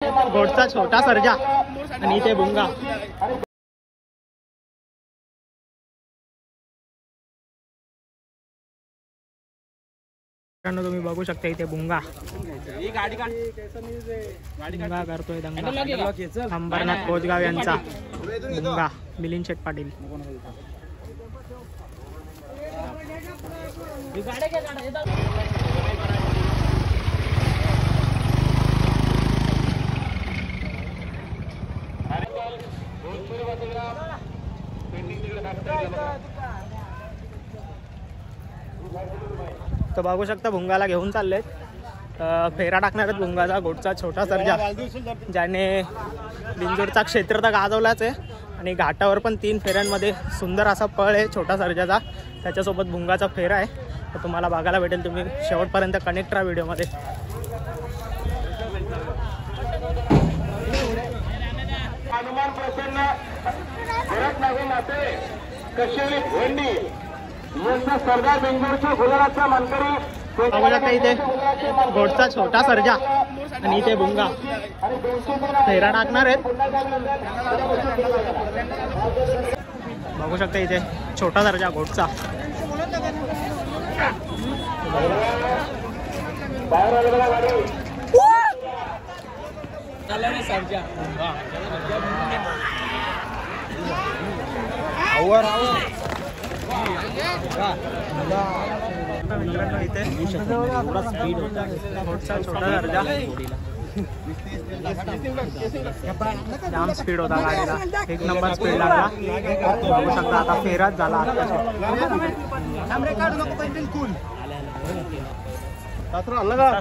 घोटचा छोटा सर्जा आणि इथे भुंगा. तुम्ही बघू शकता इथे भुंगा भुंगा करतोय दंगा. अंबरनाथ कोजगाव यांचा भुंगा मिलिंद शेठ पाटील. तर बघू शकता भुंगाला घेऊन चाललेत. फेरा टाकणार आहेत भुंगाचा घोटचा छोटा सर्जा, ज्याने बिंजोडचा क्षेत्र तर गाजवलाच आहे आणि घाटावर पण 3 फेऱ्यांमध्ये सुंदर असा पळ आहे छोटा सर्जाचा. त्याच्यासोबत भुंगाचा फेरा आहे. तर तुम्हाला बघायला भेटेल. तुम्ही शेवटपर्यंत कनेक्ट राहा व्हिडिओमध्ये. हनुमान प्रसन्न भरत नागू माते कशेली भेंडी यांचा सरदार बेंगलोरच्या गुजरातचा मानकरी. बघू शकता इथे घोटचा छोटा सर्जा आणि इथे भुंगा फेरा टाकणार आहेत. बघू शकता इथे छोटा सर्जा घोटचा. मित्रांनो इथे घोटचा छोटा सर्जा जाम स्पीड होता गाडीला. 1 नंबर स्पीड लागला. बघू शकता आता फेराच झाला.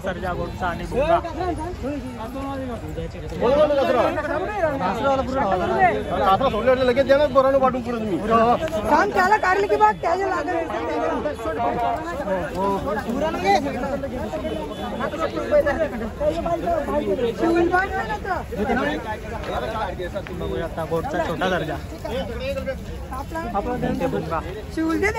सर्जा घोटचा आणि भुंगा. लगेच द्या ना पोरांना पाठवून पुढे तुम्ही काम त्याला काढलं की बघ त्याच्या लागेल. बघू शकता घोटचा छोटा सर्जा. शिवल दे